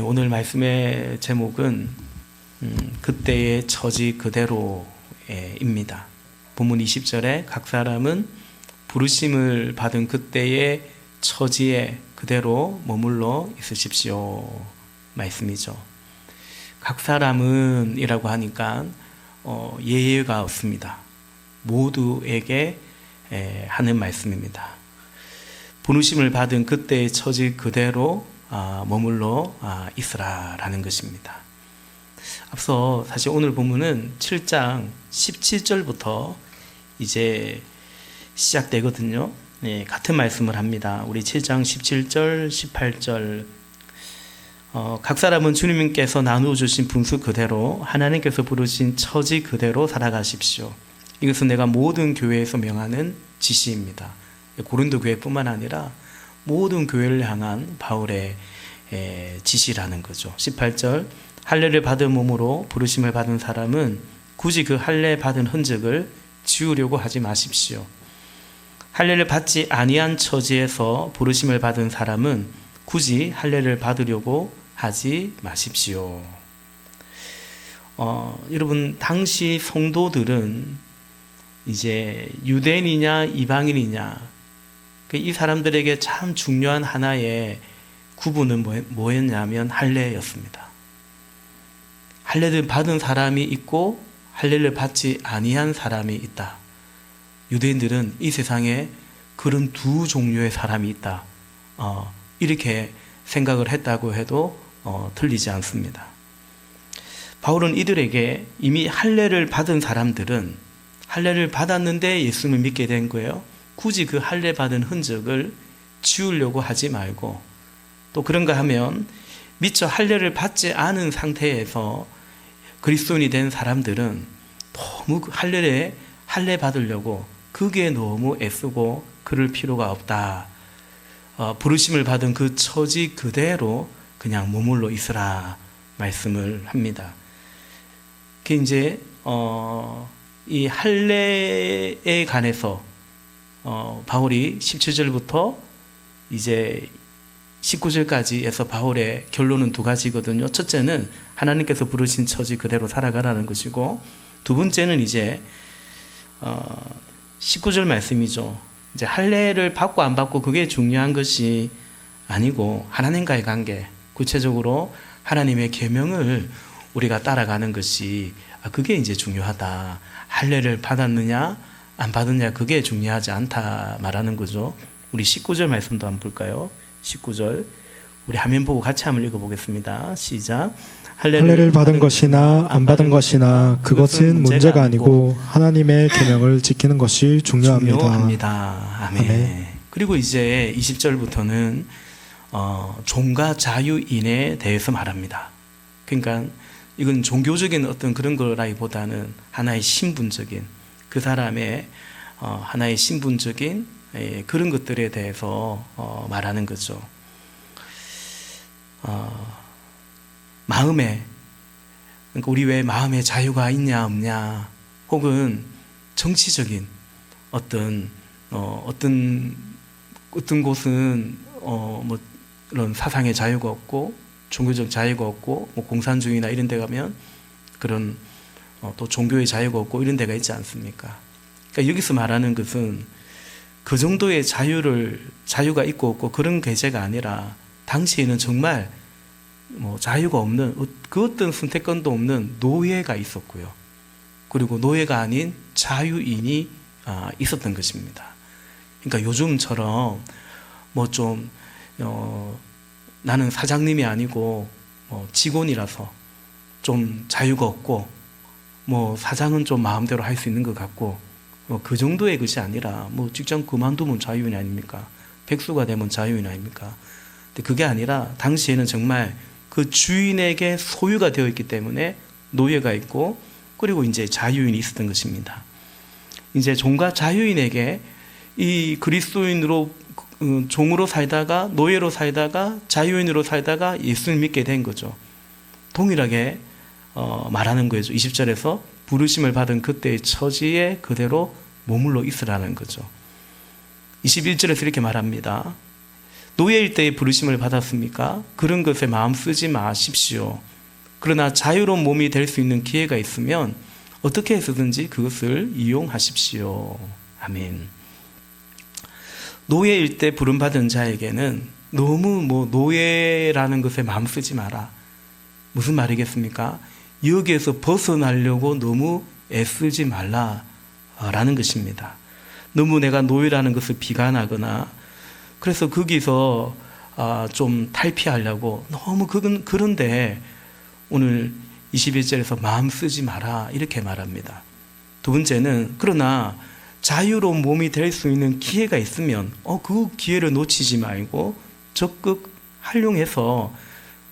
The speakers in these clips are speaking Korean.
오늘 말씀의 제목은 그때의 처지 그대로입니다. 본문 20절에 각 사람은 부르심을 받은 그때의 처지에 그대로 머물러 있으십시오 말씀이죠. 각 사람은 이라고 하니까 예외가 없습니다. 모두에게 하는 말씀입니다. 부르심을 받은 그때의 처지 그대로 머물러 있으라라는 것입니다. 앞서 사실 오늘 본문은 7장 17절부터 이제 시작되거든요. 같은 말씀을 합니다. 우리 7장 17절, 18절 각 사람은 주님께서 나누어 주신 분수 그대로 하나님께서 부르신 처지 그대로 살아가십시오. 이것은 내가 모든 교회에서 명하는 지시입니다. 고린도 교회뿐만 아니라 모든 교회를 향한 바울의 지시라는 거죠. 18절 할례를 받은 몸으로 부르심을 받은 사람은 굳이 그 할례 받은 흔적을 지우려고 하지 마십시오. 할례를 받지 아니한 처지에서 부르심을 받은 사람은 굳이 할례를 받으려고 하지 마십시오. 여러분 당시 성도들은 이제 유대인이냐 이방인이냐 이 사람들에게 참 중요한 하나의 구분은 뭐였냐면 할례였습니다. 할례를 받은 사람이 있고 할례를 받지 아니한 사람이 있다. 유대인들은 이 세상에 그런 두 종류의 사람이 있다. 이렇게 생각을 했다고 해도 틀리지 않습니다. 바울은 이들에게 이미 할례를 받은 사람들은 할례를 받았는데 예수님을 믿게 된 거예요. 굳이 그 할례 받은 흔적을 지우려고 하지 말고 또 그런가 하면 미처 할례를 받지 않은 상태에서 그리스도인이 된 사람들은 너무 할례 받으려고 그게 너무 애쓰고 그럴 필요가 없다. 부르심을 받은 그 처지 그대로 그냥 머물러 있으라 말씀을 합니다. 그 이제 이 할례에 관해서 바울이 17절부터 이제 19절까지 해서 바울의 결론은 두 가지거든요. 첫째는 하나님께서 부르신 처지 그대로 살아가라는 것이고 두 번째는 이제 19절 말씀이죠. 이제 할례를 받고 안 받고 그게 중요한 것이 아니고 하나님과의 관계, 구체적으로 하나님의 계명을 우리가 따라가는 것이 그게 이제 중요하다. 할례를 받았느냐 안 받았느냐 그게 중요하지 않다 말하는 거죠. 우리 19절 말씀도 한번 볼까요? 19절 우리 화면 보고 같이 한번 읽어보겠습니다. 시작. 할례를 받은 것이나 안 받은 것이나 그것은 문제가 아니고 하나님의 계명을 지키는 것이 중요합니다. 아멘. 그리고 이제 20절부터는 종과 자유인에 대해서 말합니다. 그러니까 이건 종교적인 어떤 그런 거라기보다는 하나의 신분적인 그 사람의 하나의 신분적인 그런 것들에 대해서 말하는 거죠. 마음에 그러니까 우리 왜 마음에 자유가 있냐 없냐 혹은 정치적인 어떤 곳은 뭐 이런 사상의 자유가 없고 종교적 자유가 없고 뭐 공산주의나 이런 데 가면 그런 또 종교의 자유가 없고 이런 데가 있지 않습니까? 그러니까 여기서 말하는 것은 그 정도의 자유가 있고 없고 그런 계제가 아니라 당시에는 정말 뭐 자유가 없는 그 어떤 선택권도 없는 노예가 있었고요. 그리고 노예가 아닌 자유인이 있었던 것입니다. 그러니까 요즘처럼 뭐 좀 나는 사장님이 아니고 직원이라서 좀 자유가 없고 뭐 사장은 좀 마음대로 할 수 있는 것 같고 그 정도의 것이 아니라 뭐 직장 그만두면 자유인 아닙니까? 백수가 되면 자유인 아닙니까? 근데 그게 아니라 당시에는 정말 그 주인에게 소유가 되어 있기 때문에 노예가 있고 그리고 이제 자유인이 있었던 것입니다. 이제 종과 자유인에게 이 그리스도인으로 종으로 살다가 노예로 살다가 자유인으로 살다가 예수를 믿게 된 거죠. 동일하게 말하는 거죠. 20절에서 부르심을 받은 그때의 처지에 그대로 머물러 있으라는 거죠. 21절에서 이렇게 말합니다. 노예일 때의 부르심을 받았습니까? 그런 것에 마음 쓰지 마십시오. 그러나 자유로운 몸이 될 수 있는 기회가 있으면 어떻게 해서든지 그것을 이용하십시오. 아멘. 노예일 때 부름받은 자에게는 너무 노예라는 것에 마음 쓰지 마라. 무슨 말이겠습니까? 여기에서 벗어나려고 너무 애쓰지 말라라는 것입니다. 너무 내가 노예라는 것을 비관하거나 그래서 거기서 좀 탈피하려고 너무 그런데 오늘 21절에서 마음 쓰지 마라 이렇게 말합니다. 두 번째는 그러나 자유로운 몸이 될 수 있는 기회가 있으면 그 기회를 놓치지 말고 적극 활용해서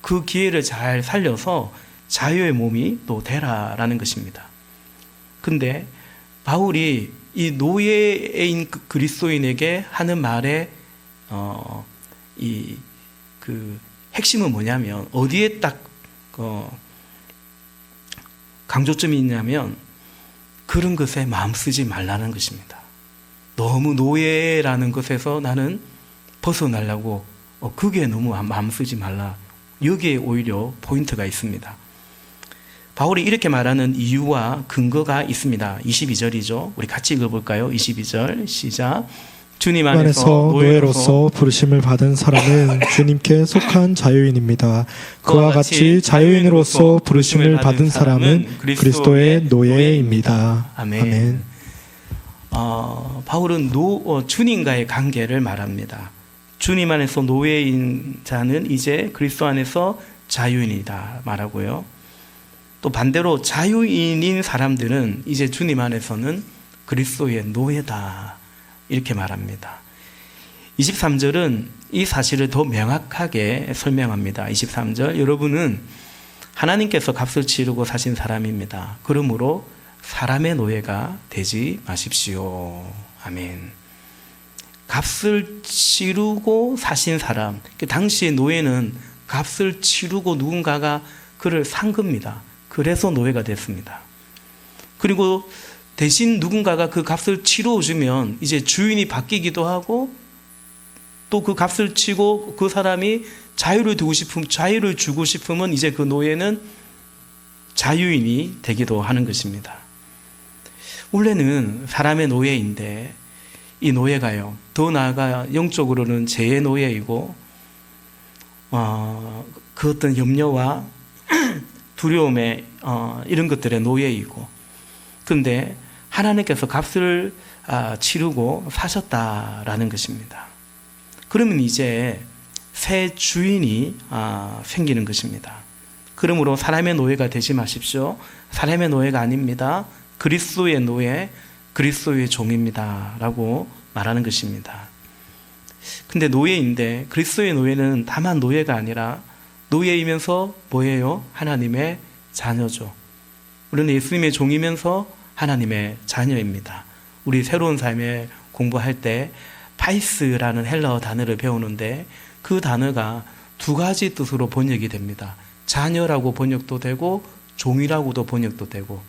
그 기회를 잘 살려서 자유의 몸이 또 되라라는 것입니다. 근데 바울이 이 노예인 그리스도인에게 하는 말의 그 핵심은 뭐냐면 어디에 딱 강조점이 있냐면 그런 것에 마음 쓰지 말라는 것입니다. 너무 노예라는 것에서 나는 벗어나려고 그게 너무 마음 쓰지 말라. 여기에 오히려 포인트가 있습니다. 바울이 이렇게 말하는 이유와 근거가 있습니다. 22절이죠. 우리 같이 읽어볼까요? 22절 시작. 주님 안에서 노예로서 부르심을 받은 사람은 주님께 속한 자유인입니다. 그와 같이 자유인으로서 부르심을 받은 사람은 그리스도의 노예입니다. 아멘. 바울은 주님과의 관계를 말합니다. 주님 안에서 노예인 자는 이제 그리스도 안에서 자유인이다 말하고요. 또 반대로 자유인인 사람들은 이제 주님 안에서는 그리스도의 노예다 이렇게 말합니다. 23절은 이 사실을 더 명확하게 설명합니다. 23절 여러분은 하나님께서 값을 치르고 사신 사람입니다. 그러므로 사람의 노예가 되지 마십시오. 아멘. 값을 치르고 사신 사람. 당시의 노예는 값을 치르고 누군가가 그를 산 겁니다. 그래서 노예가 됐습니다. 그리고 대신 누군가가 그 값을 치러주면 이제 주인이 바뀌기도 하고 또 그 값을 치고 그 사람이 자유를 주고 싶으면 이제 그 노예는 자유인이 되기도 하는 것입니다. 원래는 사람의 노예인데 이 노예가요, 더 나아가 영적으로는 죄의 노예이고 그 어떤 염려와 두려움의 이런 것들의 노예이고, 그런데 하나님께서 값을 치르고 사셨다라는 것입니다. 그러면 이제 새 주인이 생기는 것입니다. 그러므로 사람의 노예가 되지 마십시오. 사람의 노예가 아닙니다. 그리스도의 노예, 그리스도의 종입니다 라고 말하는 것입니다. 근데 노예인데 그리스도의 노예는 다만 노예가 아니라 노예이면서 뭐예요? 하나님의 자녀죠. 우리는 예수님의 종이면서 하나님의 자녀입니다. 우리 새로운 삶에 공부할 때 파이스라는 헬라어 단어를 배우는데 그 단어가 두 가지 뜻으로 번역이 됩니다. 자녀라고 번역도 되고 종이라고도 번역도 되고,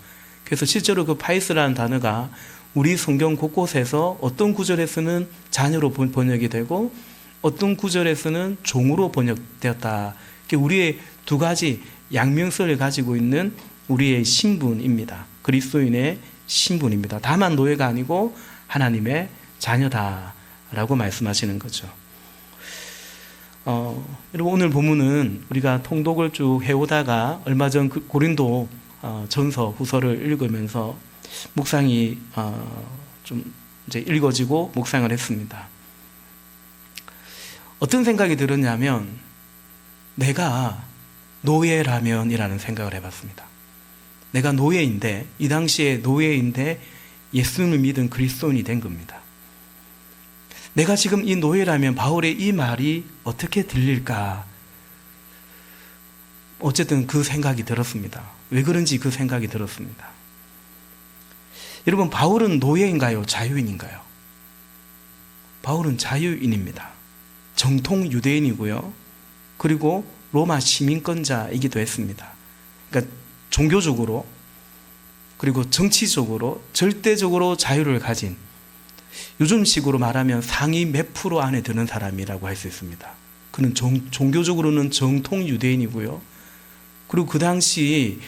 그래서 실제로 그 파이스라는 단어가 우리 성경 곳곳에서 어떤 구절에서는 자녀로 번역이 되고 어떤 구절에서는 종으로 번역되었다. 우리의 두 가지 양면성을 가지고 있는 우리의 신분입니다. 그리스도인의 신분입니다. 다만 노예가 아니고 하나님의 자녀다라고 말씀하시는 거죠. 여러분 오늘 본문은 우리가 통독을 쭉 해오다가 얼마 전 고린도 전서 후서를 읽으면서 묵상이 좀 이제 읽어지고 묵상을 했습니다. 어떤 생각이 들었냐면 내가 노예라면이라는 생각을 해봤습니다. 내가 노예인데, 이 당시에 노예인데 예수님을 믿은 그리스도인이 된 겁니다. 내가 지금 이 노예라면 바울의 이 말이 어떻게 들릴까? 어쨌든 그 생각이 들었습니다. 왜 그런지 그 생각이 들었습니다. 여러분, 바울은 노예인가요? 자유인인가요? 바울은 자유인입니다. 정통 유대인이고요. 그리고 로마 시민권자이기도 했습니다. 그러니까 종교적으로 그리고 정치적으로 절대적으로 자유를 가진, 요즘식으로 말하면 상위 몇 프로 안에 드는 사람이라고 할 수 있습니다. 그는 종교적으로는 정통 유대인이고요. 그리고 그 당시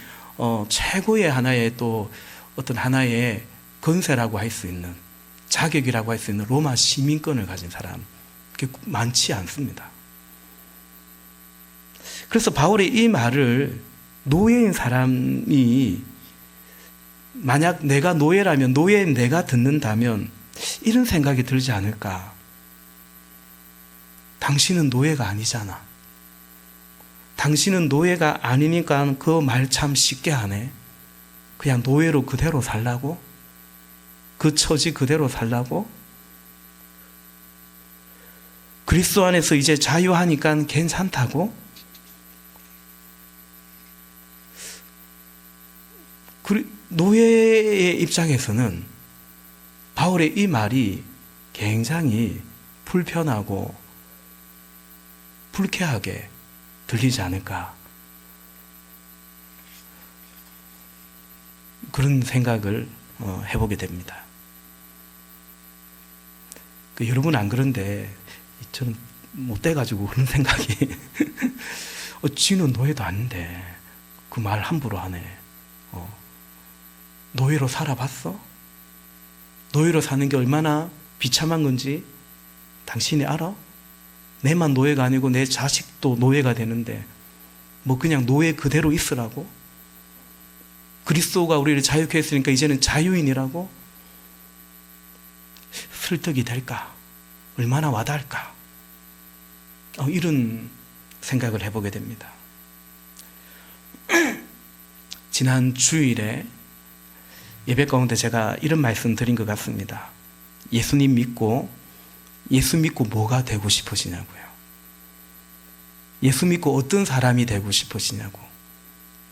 최고의 하나의 또 어떤 하나의 건세라고 할 수 있는 자격이라고 할 수 있는 로마 시민권을 가진 사람 그게 많지 않습니다. 그래서 바울의 이 말을 노예인 사람이 만약 내가 노예라면 노예인 내가 듣는다면 이런 생각이 들지 않을까? 당신은 노예가 아니잖아. 당신은 노예가 아니니까 그 말 참 쉽게 하네. 그냥 노예로 그대로 살라고? 그 처지 그대로 살라고? 그리스도 안에서 이제 자유하니까 괜찮다고? 노예의 입장에서는 바울의 이 말이 굉장히 불편하고 불쾌하게 들리지 않을까 그런 생각을 해보게 됩니다. 여러분 안 그런데 저는 못 돼가지고 그런 생각이 지는 노예도 아닌데 그 말 함부로 하네. 노예로 살아봤어? 노예로 사는 게 얼마나 비참한 건지 당신이 알아? 내만 노예가 아니고 내 자식도 노예가 되는데 뭐 그냥 노예 그대로 있으라고? 그리스도가 우리를 자유케 했으니까 이제는 자유인이라고? 설득이 될까? 얼마나 와닿을까? 이런 생각을 해보게 됩니다. 지난 주일에 예배 가운데 제가 이런 말씀 드린 것 같습니다. 예수님 믿고 예수 믿고 뭐가 되고 싶으시냐고요. 예수 믿고 어떤 사람이 되고 싶으시냐고.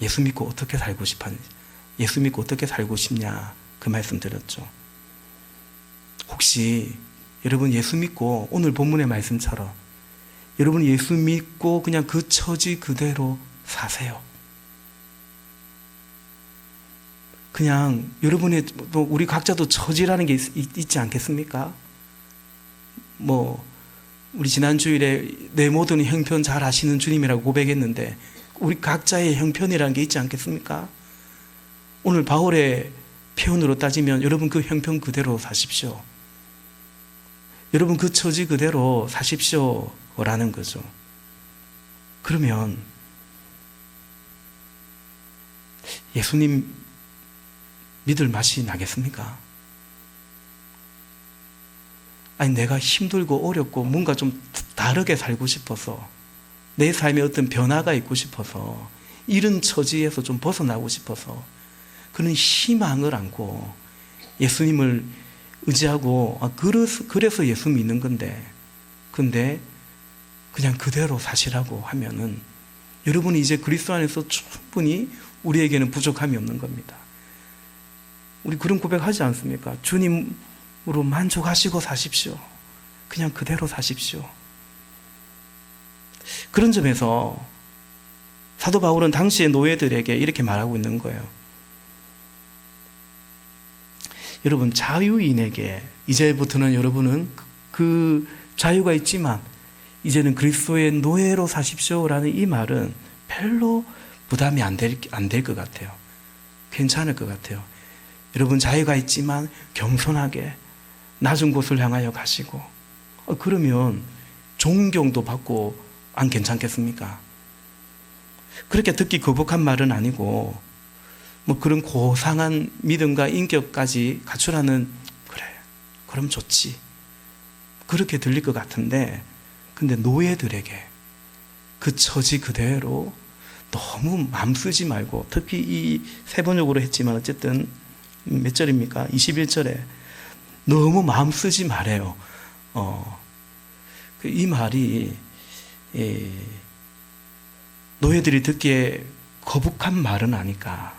예수 믿고 어떻게 살고 싶었는지. 예수 믿고 어떻게 살고 싶냐 그 말씀 드렸죠. 혹시 여러분 예수 믿고 오늘 본문의 말씀처럼 여러분 예수 믿고 그냥 그 처지 그대로 사세요. 그냥 여러분의 우리 각자도 처지라는 게 있지 않겠습니까? 우리 지난 주일에 내 모든 형편 잘 아시는 주님이라고 고백했는데 우리 각자의 형편이라는 게 있지 않겠습니까? 오늘 바울의 표현으로 따지면 여러분 그 형편 그대로 사십시오. 여러분 그 처지 그대로 사십시오라는 거죠. 그러면 예수님 믿을 맛이 나겠습니까? 아니 내가 힘들고 어렵고 뭔가 좀 다르게 살고 싶어서 내 삶에 어떤 변화가 있고 싶어서 이런 처지에서 좀 벗어나고 싶어서 그런 희망을 안고 예수님을 의지하고 그래서 예수 믿는 건데 근데 그냥 그대로 사시라고 하면은 여러분이 이제 그리스도 안에서 충분히 우리에게는 부족함이 없는 겁니다. 우리 그런 고백하지 않습니까? 주님으로 만족하시고 사십시오. 그냥 그대로 사십시오. 그런 점에서 사도 바울은 당시의 노예들에게 이렇게 말하고 있는 거예요. 여러분 자유인에게 이제부터는 여러분은 그 자유가 있지만 이제는 그리스도의 노예로 사십시오라는 이 말은 별로 부담이 안 될 것 같아요. 괜찮을 것 같아요. 여러분 자유가 있지만 겸손하게 낮은 곳을 향하여 가시고 그러면 존경도 받고 안 괜찮겠습니까? 그렇게 듣기 거북한 말은 아니고 그런 고상한 믿음과 인격까지 갖추라는 그래 그럼 좋지 그렇게 들릴 것 같은데 근데 노예들에게 그 처지 그대로 너무 맘 쓰지 말고 특히 이 세번역으로 했지만 어쨌든 몇 절입니까? 21절에 너무 마음 쓰지 말아요. 이 말이 노예들이 듣기에 거북한 말은 아닐까.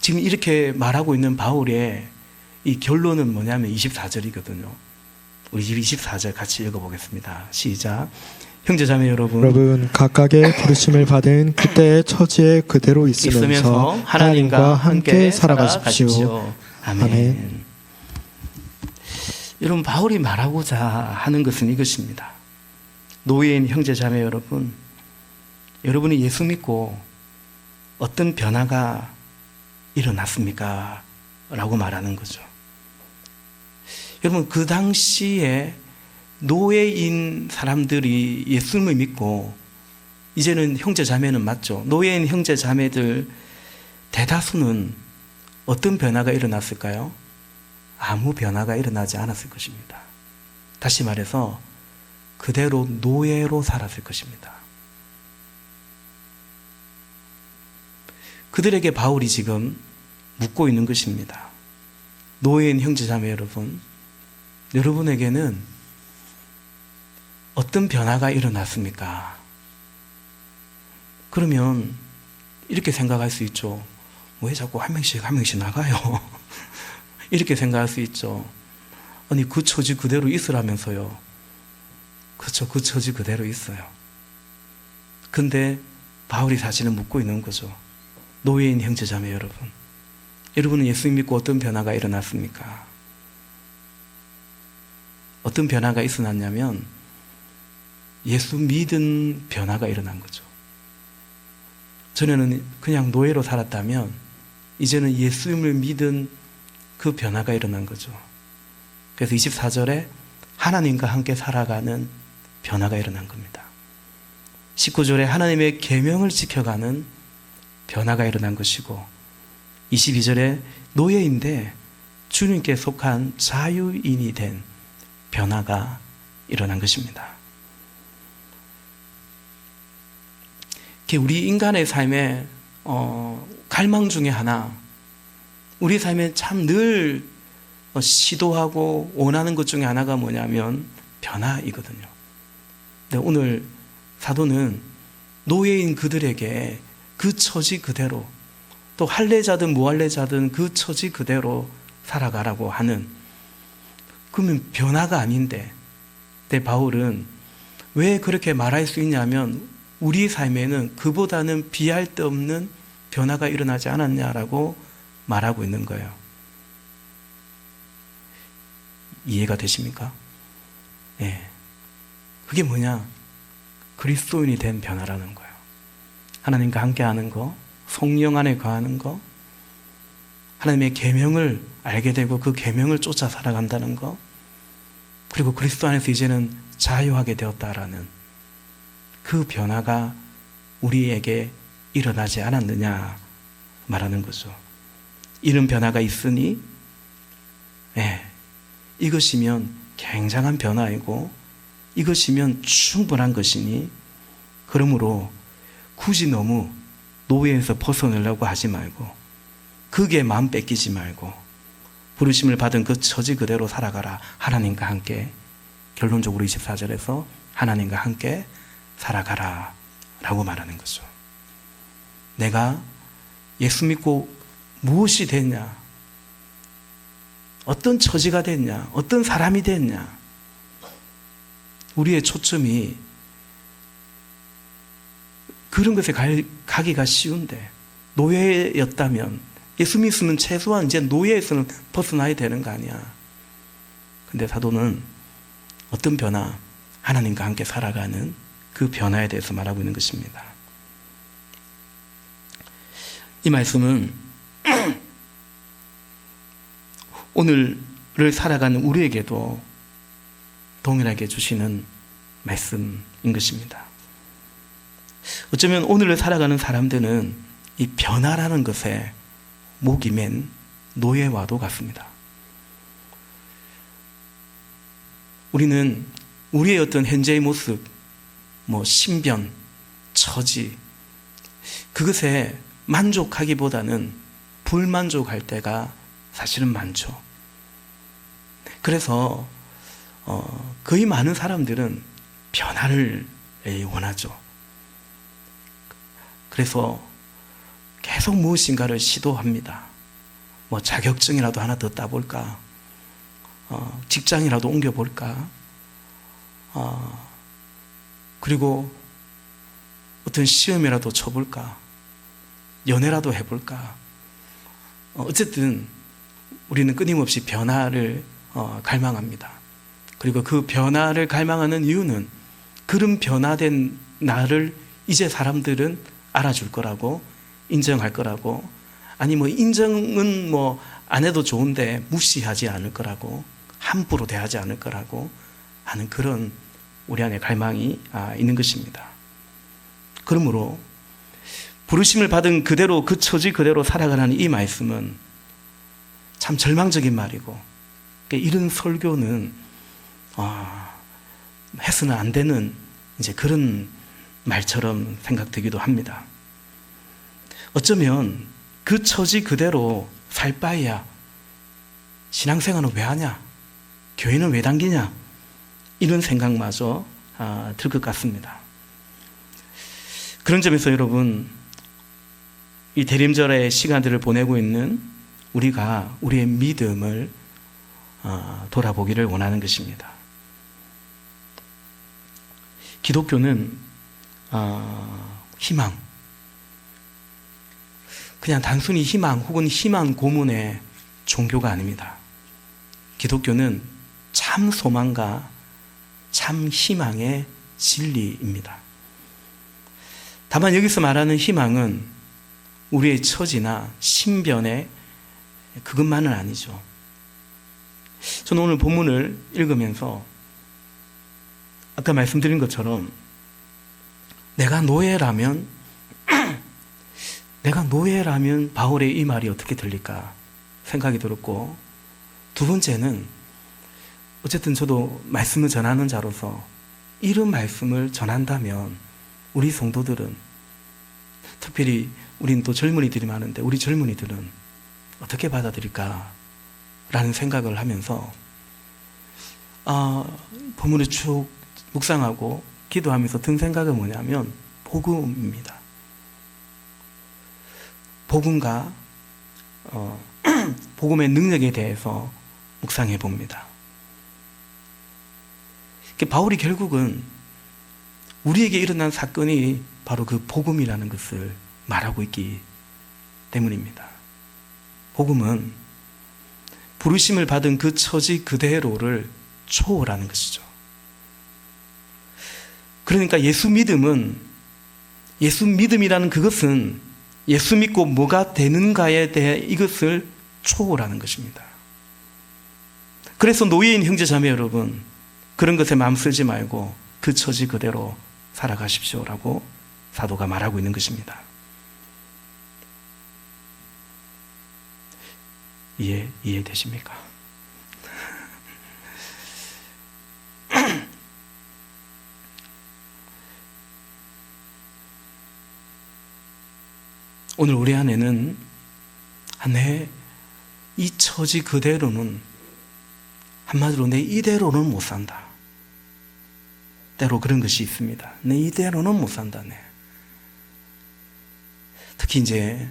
지금 이렇게 말하고 있는 바울의 이 결론은 뭐냐면 24절이거든요. 우리 24절 같이 읽어보겠습니다. 시작. 형제자매 여러분 각각의 부르심을 받은 그때의 처지에 그대로 있으면서 하나님과 함께 살아가십시오. 아멘. 아멘. 여러분, 바울이 말하고자 하는 것은 이것입니다. 노예인 형제 자매 여러분, 여러분이 예수 믿고 어떤 변화가 일어났습니까? 라고 말하는 거죠. 여러분, 그 당시에 노예인 사람들이 예수님을 믿고, 이제는 형제 자매는 맞죠. 노예인 형제 자매들 대다수는 어떤 변화가 일어났을까요? 아무 변화가 일어나지 않았을 것입니다. 다시 말해서 그대로 노예로 살았을 것입니다. 그들에게 바울이 지금 묻고 있는 것입니다. 노예인 형제자매 여러분, 여러분에게는 어떤 변화가 일어났습니까? 그러면 이렇게 생각할 수 있죠. 왜 자꾸 한 명씩 나가요? 이렇게 생각할 수 있죠. 아니, 그 처지 그대로 있으라면서요. 그렇죠. 그 처지 그대로 있어요. 근데 바울이 사실은 묻고 있는 거죠. 노예인 형제자매 여러분, 여러분은 예수 믿고 어떤 변화가 일어났습니까? 어떤 변화가 일어났냐면 예수 믿은 변화가 일어난 거죠. 전에는 그냥 노예로 살았다면 이제는 예수님을 믿은 그 변화가 일어난 거죠. 그래서 24절에 하나님과 함께 살아가는 변화가 일어난 겁니다. 19절에 하나님의 계명을 지켜가는 변화가 일어난 것이고, 22절에 노예인데 주님께 속한 자유인이 된 변화가 일어난 것입니다. 우리 인간의 삶에 갈망 중에 하나, 우리 삶에 참 늘 시도하고 원하는 것 중에 하나가 뭐냐면 변화이거든요. 근데 오늘 사도는 노예인 그들에게 그 처지 그대로, 또 할례자든 무할례자든 그 처지 그대로 살아가라고 하는, 그러면 변화가 아닌데, 근데 바울은 왜 그렇게 말할 수 있냐면 우리 삶에는 그보다는 비할 데 없는 변화가 일어나지 않았냐라고 말하고 있는 거예요. 이해가 되십니까? 예. 그게 뭐냐? 그리스도인이 된 변화라는 거예요. 하나님과 함께하는 거, 성령 안에 거하는 거, 하나님의 계명을 알게 되고 그 계명을 쫓아 살아간다는 거, 그리고 그리스도 안에서 이제는 자유하게 되었다라는 그 변화가 우리에게 일어나지 않았느냐 말하는 거죠. 이런 변화가 있으니 이것이면 굉장한 변화이고 이것이면 충분한 것이니, 그러므로 굳이 너무 노예에서 벗어나려고 하지 말고, 그게 마음 뺏기지 말고 부르심을 받은 그 처지 그대로 살아가라. 하나님과 함께, 결론적으로 24절에서 하나님과 함께 살아가라 라고 말하는 거죠. 내가 예수 믿고 무엇이 됐냐, 어떤 처지가 됐냐, 어떤 사람이 됐냐, 우리의 초점이 그런 것에 가기가 쉬운데, 노예였다면 예수 믿으면 최소한 이제 노예에서는 벗어나야 되는 거 아니야. 근데 사도는 어떤 변화? 하나님과 함께 살아가는 그 변화에 대해서 말하고 있는 것입니다. 이 말씀은 오늘을 살아가는 우리에게도 동일하게 주시는 말씀인 것입니다. 어쩌면 오늘을 살아가는 사람들은 이 변화라는 것에 목이 맨 노예와도 같습니다. 우리는 우리의 어떤 현재의 모습, 신변, 처지, 그것에 만족하기보다는 불만족할 때가 사실은 많죠. 그래서 거의 많은 사람들은 변화를 원하죠. 그래서 계속 무엇인가를 시도합니다. 자격증이라도 하나 더 따볼까? 직장이라도 옮겨볼까? 그리고 어떤 시험이라도 쳐볼까? 연애라도 해볼까? 어쨌든 우리는 끊임없이 변화를 갈망합니다. 그리고 그 변화를 갈망하는 이유는 그런 변화된 나를 이제 사람들은 알아줄 거라고, 인정할 거라고, 아니 뭐 인정은 뭐 안 해도 좋은데 무시하지 않을 거라고, 함부로 대하지 않을 거라고 하는 그런 우리 안에 갈망이 있는 것입니다. 그러므로 부르심을 받은 그대로, 그 처지 그대로 살아가라는 이 말씀은 참 절망적인 말이고, 이런 설교는 해서는 안 되는 이제 그런 말처럼 생각되기도 합니다. 어쩌면 그 처지 그대로 살 바에야 신앙생활은 왜 하냐? 교회는 왜 당기냐? 이런 생각마저 들 것 같습니다. 그런 점에서 여러분, 이 대림절의 시간들을 보내고 있는 우리가 우리의 믿음을 돌아보기를 원하는 것입니다. 기독교는 희망, 그냥 단순히 희망 혹은 희망 고문의 종교가 아닙니다. 기독교는 참 소망과 참 희망의 진리입니다. 다만 여기서 말하는 희망은 우리의 처지나 신변의 그것만은 아니죠. 저는 오늘 본문을 읽으면서 아까 말씀드린 것처럼 내가 노예라면 바울의 이 말이 어떻게 들릴까 생각이 들었고, 두 번째는 어쨌든 저도 말씀을 전하는 자로서 이런 말씀을 전한다면 우리 성도들은, 특별히 우린 또 젊은이들이 많은데 우리 젊은이들은 어떻게 받아들일까 라는 생각을 하면서 본문을 쭉 묵상하고 기도하면서 든 생각은 뭐냐면 복음입니다. 복음과 복음의 능력에 대해서 묵상해 봅니다. 바울이 결국은 우리에게 일어난 사건이 바로 그 복음이라는 것을 말하고 있기 때문입니다. 복음은 부르심을 받은 그 처지 그대로를 초월하는 것이죠. 그러니까 예수 믿음이라는 그것은 예수 믿고 뭐가 되는가에 대해 이것을 초월하는 것입니다. 그래서 노예인 형제 자매 여러분, 그런 것에 마음 쓰지 말고 그 처지 그대로 살아가십시오라고 사도가 말하고 있는 것입니다. 이해되십니까? 오늘 우리 안에는 이 처지 그대로는, 한마디로 내 이대로는 못 산다. 때로 그런 것이 있습니다. 내 이대로는 못 산다. 특히 이제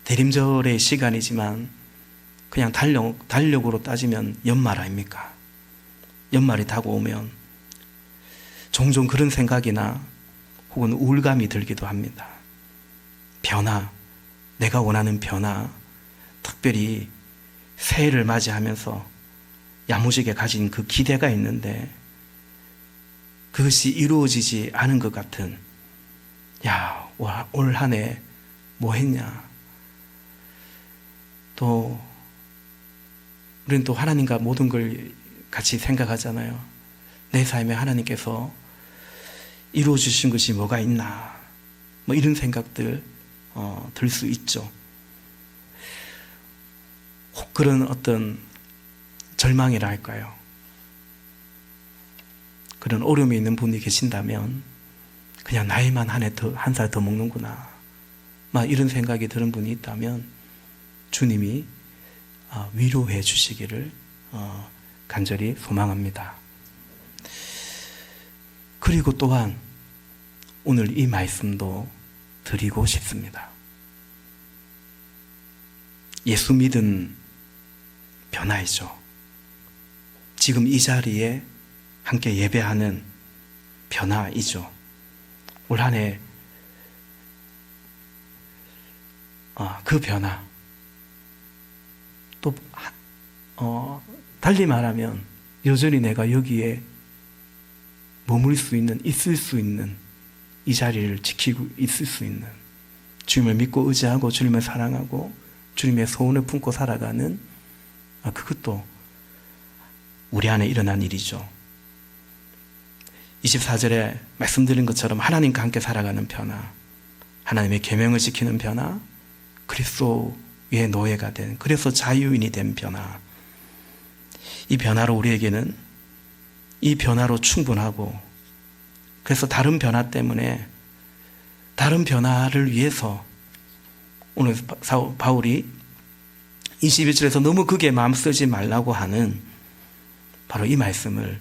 대림절의 시간이지만 그냥 달력으로 따지면 연말 아닙니까? 연말이 다가오면 종종 그런 생각이나 혹은 우울감이 들기도 합니다. 변화, 내가 원하는 변화, 특별히 새해를 맞이하면서 야무지게 가진 그 기대가 있는데 그것이 이루어지지 않은 것 같은, 올 한 해 뭐 했냐? 또 우리는 또 하나님과 모든 걸 같이 생각하잖아요. 내 삶에 하나님께서 이루어 주신 것이 뭐가 있나? 뭐 이런 생각들 들 수 있죠. 혹 그런 어떤 절망이라 할까요? 그런 어려움이 있는 분이 계신다면 그냥 나이만 한 살 더 먹는구나, 막 이런 생각이 드는 분이 있다면 주님이 위로해 주시기를 간절히 소망합니다. 그리고 또한 오늘 이 말씀도 드리고 싶습니다. 예수 믿은 변화이죠. 지금 이 자리에 함께 예배하는 변화이죠. 올 한 해 그 변화, 또 달리 말하면 여전히 내가 여기에 머물 수 있는, 있을 수 있는, 이 자리를 지키고 있을 수 있는, 주님을 믿고 의지하고 주님을 사랑하고 주님의 소원을 품고 살아가는, 그것도 우리 안에 일어난 일이죠. 24절에 말씀드린 것처럼 하나님과 함께 살아가는 변화, 하나님의 계명을 지키는 변화, 그리스도의 노예가 된, 그래서 자유인이 된 변화. 이 변화로 우리에게는 이 변화로 충분하고, 그래서 다른 변화 때문에 다른 변화를 위해서 오늘 바울이 21절에서 너무 그게 마음 쓰지 말라고 하는 바로 이 말씀을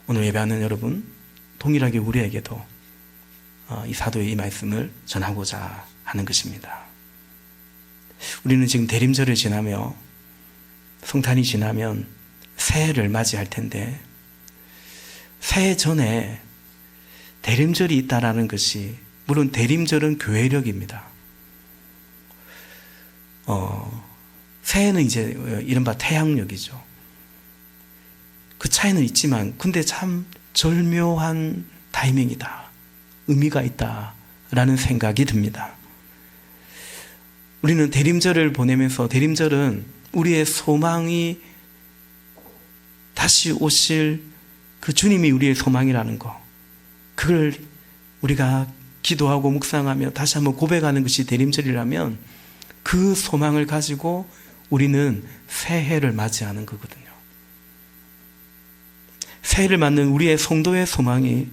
오늘 예배하는 여러분, 동일하게 우리에게도 이 사도의 이 말씀을 전하고자 하는 것입니다. 우리는 지금 대림절을 지나며 성탄이 지나면 새해를 맞이할 텐데, 새해 전에 대림절이 있다라는 것이, 물론 대림절은 교회력입니다. 새해는 이제 이른바 태양력이죠. 그 차이는 있지만, 근데 참 절묘한 타이밍이다, 의미가 있다라는 생각이 듭니다. 우리는 대림절을 보내면서, 대림절은 우리의 소망이 다시 오실 그 주님이 우리의 소망이라는 거, 그걸 우리가 기도하고 묵상하며 다시 한번 고백하는 것이 대림절이라면, 그 소망을 가지고 우리는 새해를 맞이하는 거거든요. 새해를 맞는 우리의 성도의 소망이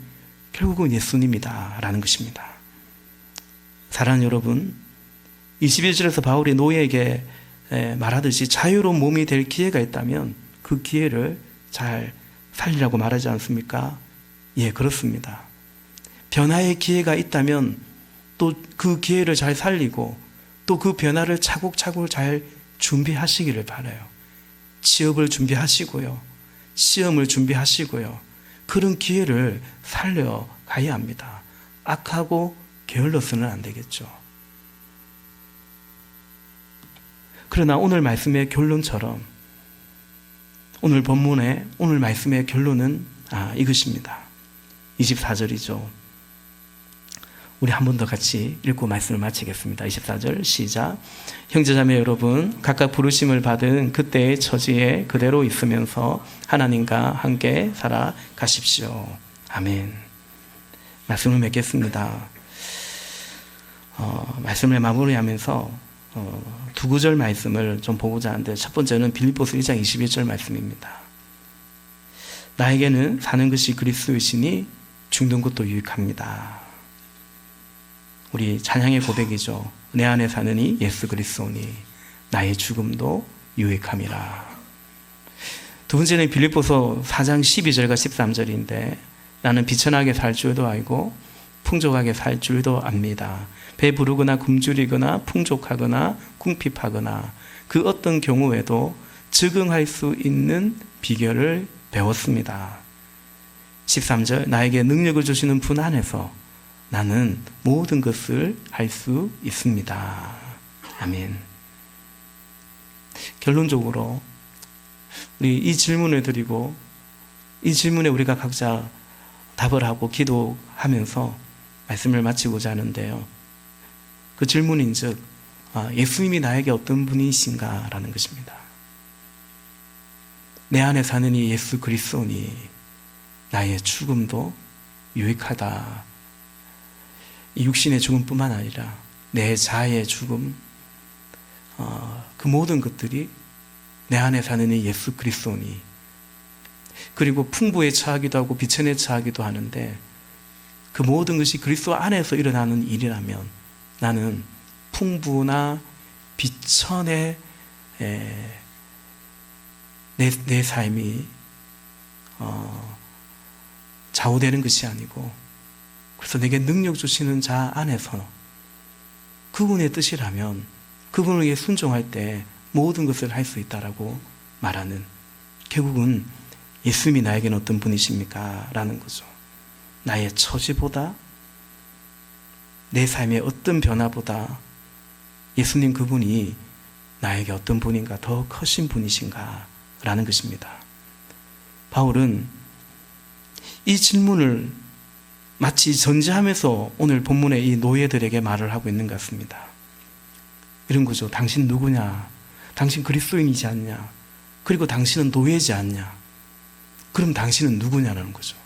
결국은 예수님이다라는 것입니다. 사랑하는 여러분, 21절에서 바울이 노예에게 말하듯이 자유로운 몸이 될 기회가 있다면 그 기회를 잘 살리라고 말하지 않습니까? 예, 그렇습니다. 변화의 기회가 있다면 또 그 기회를 잘 살리고 또 그 변화를 차곡차곡 잘 준비하시기를 바라요. 취업을 준비하시고요, 시험을 준비하시고요, 그런 기회를 살려가야 합니다. 악하고 게을러서는 안 되겠죠. 그러나 오늘 말씀의 결론처럼, 오늘 본문의 오늘 말씀의 결론은 이것입니다. 24절이죠. 우리 한 번 더 같이 읽고 말씀을 마치겠습니다. 24절 시작. 형제자매 여러분, 각각 부르심을 받은 그때의 처지에 그대로 있으면서 하나님과 함께 살아가십시오. 아멘. 말씀을 맺겠습니다. 말씀을 마무리하면서 두 구절 말씀을 좀 보고자 하는데, 첫 번째는 빌립보서 1장 21절 말씀입니다. 나에게는 사는 것이 그리스도이시니 죽는 것도 유익합니다. 우리 찬양의 고백이죠. 내 안에 사느니 예수 그리스도니 나의 죽음도 유익함이라. 두 번째는 빌립보서 4장 12절과 13절인데, 나는 비천하게 살 줄도 알고 풍족하게 살 줄도 압니다. 배부르거나 굶주리거나 풍족하거나 궁핍하거나 그 어떤 경우에도 적응할 수 있는 비결을 배웠습니다. 13절, 나에게 능력을 주시는 분 안에서 나는 모든 것을 할 수 있습니다. 아멘. 결론적으로 우리 이 질문을 드리고, 이 질문에 우리가 각자 답을 하고 기도하면서 말씀을 마치고자 하는데요. 그 질문인즉 예수님이 나에게 어떤 분이신가 라는 것입니다. 내 안에 사는 이 예수 그리스도니 나의 죽음도 유익하다. 이 육신의 죽음뿐만 아니라 내 자아의 죽음, 그 모든 것들이 내 안에 사는 이 예수 그리스도니, 그리고 풍부에 처하기도 하고 비천에 처하기도 하는데, 그 모든 것이 그리스도 안에서 일어나는 일이라면 나는 풍부나 비천에 내 삶이 좌우되는 것이 아니고, 그래서 내게 능력 주시는 자 안에서 그분의 뜻이라면 그분을 위해 순종할 때 모든 것을 할 수 있다라고 말하는, 결국은 예수님이 나에게는 어떤 분이십니까? 라는 거죠. 나의 처지보다, 내 삶의 어떤 변화보다 예수님 그분이 나에게 어떤 분인가, 더 크신 분이신가 라는 것입니다. 바울은 이 질문을 마치 전제하면서 오늘 본문의 이 노예들에게 말을 하고 있는 것 같습니다. 이런 거죠. 당신 누구냐? 당신 그리스도인이지 않냐? 그리고 당신은 노예지 않냐? 그럼 당신은 누구냐는 거죠.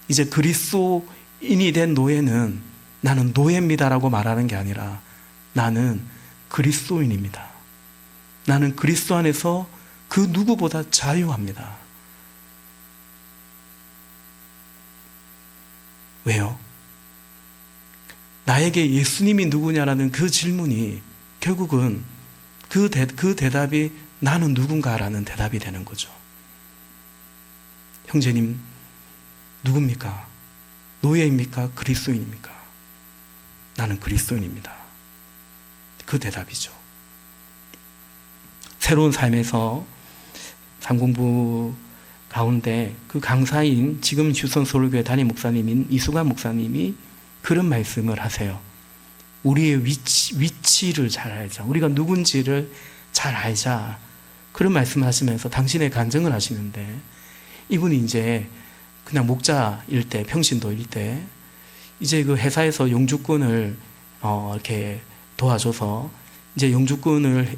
이제 그리스도인이 된 노예는 나는 노예입니다라고 말하는 게 아니라 나는 그리스도인입니다. 나는 그리스도 안에서 그 누구보다 자유합니다. 왜요? 나에게 예수님이 누구냐라는 그 질문이 결국은 그 대답이 나는 누군가라는 대답이 되는 거죠. 형제님, 누굽니까? 노예입니까? 그리스도인입니까? 나는 그리스도인입니다. 그 대답이죠. 새로운 삶에서 상공부 가운데 그 강사인 지금 휴선 서울교회 담임 목사님인 이수관 목사님이 그런 말씀을 하세요. 우리의 위치를 잘 알자. 우리가 누군지를 잘 알자. 그런 말씀을 하시면서 당신의 간증을 하시는데 이분이 이제 그냥 목자일 때, 평신도일 때 이제 그 회사에서 영주권을 이렇게 도와줘서 이제 영주권을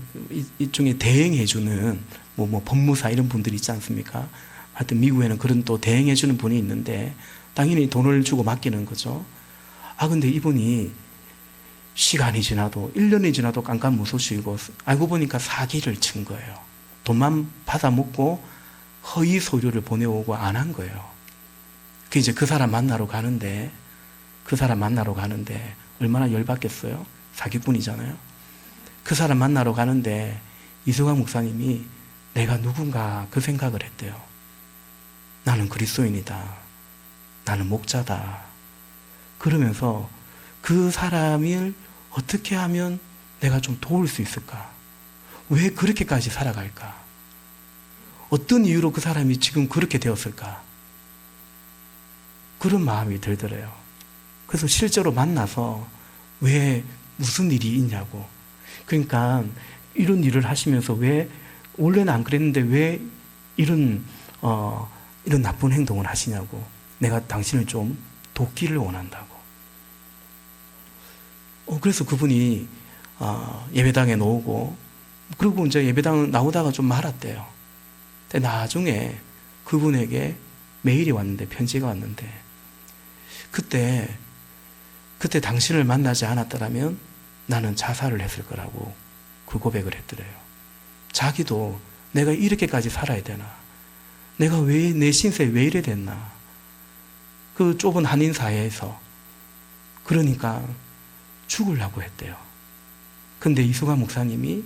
일종의 대행해주는 뭐 법무사 이런 분들이 있지 않습니까? 하여튼 미국에는 그런 또 대행해주는 분이 있는데 당연히 돈을 주고 맡기는 거죠. 근데 이분이 시간이 지나도 1년이 지나도 깜깜무소식이고 알고 보니까 사기를 친 거예요. 돈만 받아 먹고 허위 서류를 보내오고 안 한 거예요. 그 이제 그 사람 만나러 가는데 얼마나 열받겠어요? 사기꾼이잖아요. 그 사람 만나러 가는데 이수광 목사님이 내가 누군가 그 생각을 했대요. 나는 그리스도인이다. 나는 목자다. 그러면서 그 사람을 어떻게 하면 내가 좀 도울 수 있을까? 왜 그렇게까지 살아갈까? 어떤 이유로 그 사람이 지금 그렇게 되었을까? 그런 마음이 들더래요. 그래서 실제로 만나서 왜 무슨 일이 있냐고. 그러니까 이런 일을 하시면서 왜 원래는 안 그랬는데 왜 이런 나쁜 행동을 하시냐고. 내가 당신을 좀 돕기를 원한다고. 그래서 그분이 예배당에 나오고 그리고 이제 예배당 나오다가 좀 말았대요. 근데 나중에 그분에게 메일이 왔는데, 편지가 왔는데 그때 당신을 만나지 않았더라면 나는 자살을 했을 거라고 그 고백을 했더래요. 자기도 내가 이렇게까지 살아야 되나? 내가 왜 내 신세에 왜 이래 됐나? 그 좁은 한인 사회에서. 그러니까 죽으려고 했대요. 근데 이수관 목사님이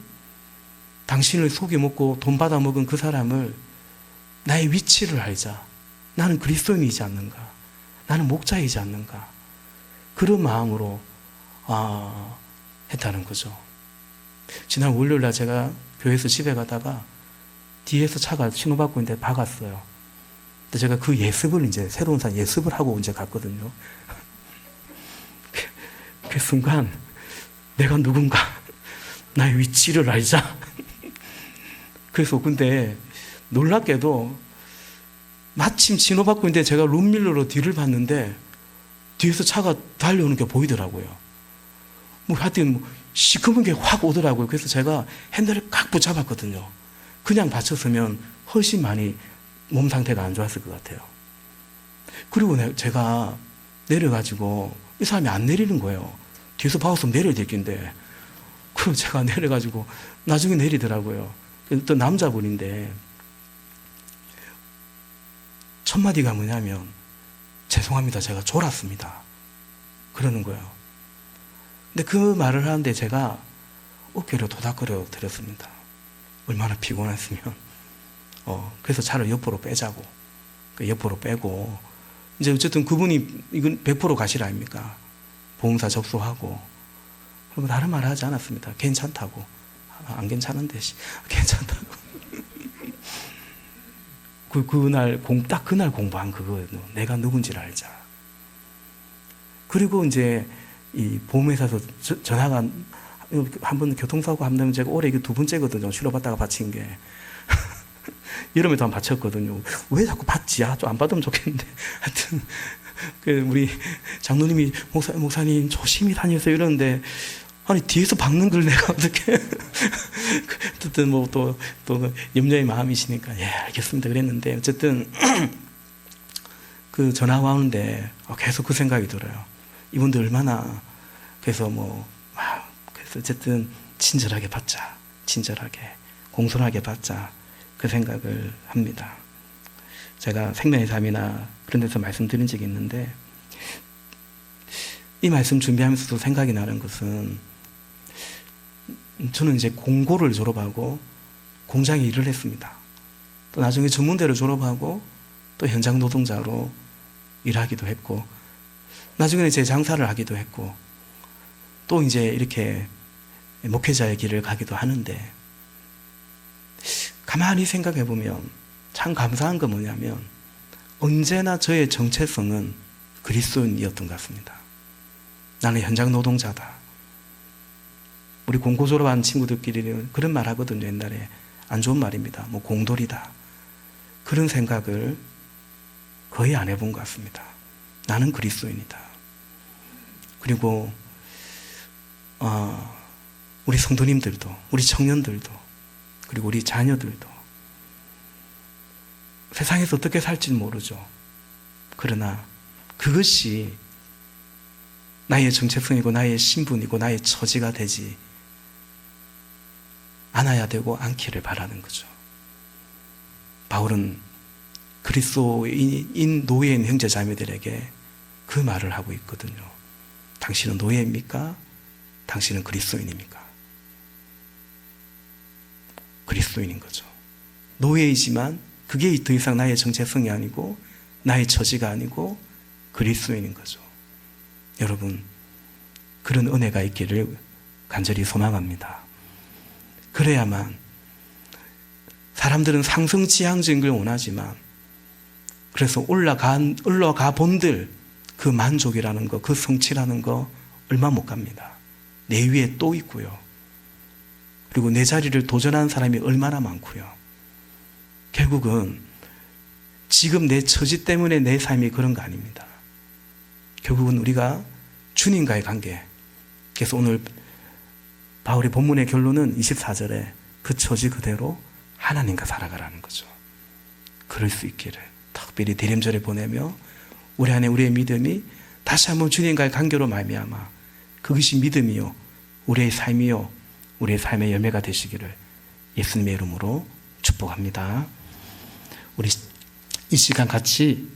당신을 속여먹고 돈 받아먹은 그 사람을 나의 위치를 알자. 나는 그리스도인이지 않는가? 나는 목자이지 않는가? 그런 마음으로 했다는 거죠. 지난 월요일날 제가 교회에서 집에 가다가 뒤에서 차가 신호받고 있는데 박았어요. 근데 제가 그 예습을 이제 새로운 산 예습을 하고 이제 갔거든요. 그 순간 내가 누군가 나의 위치를 알자. 그래서 근데 놀랍게도 마침 신호받고 있는데 제가 룸밀러로 뒤를 봤는데 뒤에서 차가 달려오는 게 보이더라고요. 하여튼 시커먼 게 확 오더라고요. 그래서 제가 핸들을 꽉 붙잡았거든요. 그냥 받쳤으면 훨씬 많이 몸 상태가 안 좋았을 것 같아요. 그리고 제가 내려가지고 이 사람이 안 내리는 거예요. 뒤에서 박았으면 내려야 될 텐데. 그럼 제가 내려가지고 나중에 내리더라고요. 또 남자분인데 첫 마디가 뭐냐면 죄송합니다. 제가 졸았습니다. 그러는 거예요. 근데 그 말을 하는데 제가 어깨를 도닥거려 드렸습니다. 얼마나 피곤했으면. 그래서 차를 옆으로 빼자고. 옆으로 빼고 이제 어쨌든 그분이 이건 100% 가실 아닙니까? 보험사 접수하고. 그리고 다른 말 하지 않았습니다. 괜찮다고. 안 괜찮은데 괜찮다고. 딱 그날 공부한 그거예요. 내가 누군지를 알자. 그리고 이제 이 보험회사에서 전화가 한 번 교통사고 한다면 제가 올해 이게 2번째거든요. 치료받다가 바친 게. 여름에도 한 번 바쳤거든요. 왜 자꾸 받지? 좀 안 받으면 좋겠는데. 하여튼, 우리 장로님이 목사님 조심히 다니세요 이러는데, 아니, 뒤에서 박는 걸 내가 어떻게. 어쨌든 또 염려의 마음이시니까, 예, 알겠습니다. 그랬는데, 어쨌든, 그 전화가 오는데, 계속 그 생각이 들어요. 이분들 얼마나, 그래서 그래서 어쨌든 친절하게 받자. 친절하게, 공손하게 받자. 그 생각을 합니다. 제가 생명의 삶이나 그런 데서 말씀드린 적이 있는데, 이 말씀 준비하면서도 생각이 나는 것은, 저는 이제 공고를 졸업하고 공장에 일을 했습니다. 또 나중에 전문대를 졸업하고 또 현장 노동자로 일하기도 했고, 나중에는 제 장사를 하기도 했고, 또 이제 이렇게 목회자의 길을 가기도 하는데, 가만히 생각해 보면 참 감사한 건 뭐냐면, 언제나 저의 정체성은 그리스도인이었던 것 같습니다. 나는 현장 노동자다. 우리 공고 졸업한 친구들끼리는 그런 말 하거든요. 옛날에. 안 좋은 말입니다. 공돌이다. 그런 생각을 거의 안 해본 것 같습니다. 나는 그리스도인이다. 그리고 우리 성도님들도, 우리 청년들도, 그리고 우리 자녀들도 세상에서 어떻게 살지는 모르죠. 그러나 그것이 나의 정체성이고 나의 신분이고 나의 처지가 되지 않아야 되고 않기를 바라는 거죠. 바울은 그리스도인 노예인 형제 자매들에게 그 말을 하고 있거든요. 당신은 노예입니까? 당신은 그리스도인입니까? 그리스도인인 거죠. 노예이지만 그게 더 이상 나의 정체성이 아니고 나의 처지가 아니고 그리스도인인 거죠. 여러분, 그런 은혜가 있기를 간절히 소망합니다. 그래야만, 사람들은 상승지향적인 걸 원하지만, 그래서 올라가 본들 그 만족이라는 거, 그 성취라는 거 얼마 못 갑니다. 내 위에 또 있고요. 그리고 내 자리를 도전하는 사람이 얼마나 많고요. 결국은 지금 내 처지 때문에 내 삶이 그런 거 아닙니다. 결국은 우리가 주님과의 관계. 그래서 오늘 바울의 본문의 결론은 24절에 그 처지 그대로 하나님과 살아가라는 거죠. 그럴 수 있기를 특별히 대림절에 보내며 우리 안에 우리의 믿음이 다시 한번 주님과의 관계로 말미암아 그것이 믿음이요 우리의 삶이요 우리의 삶의 열매가 되시기를 예수님의 이름으로 축복합니다. 우리 이 시간 같이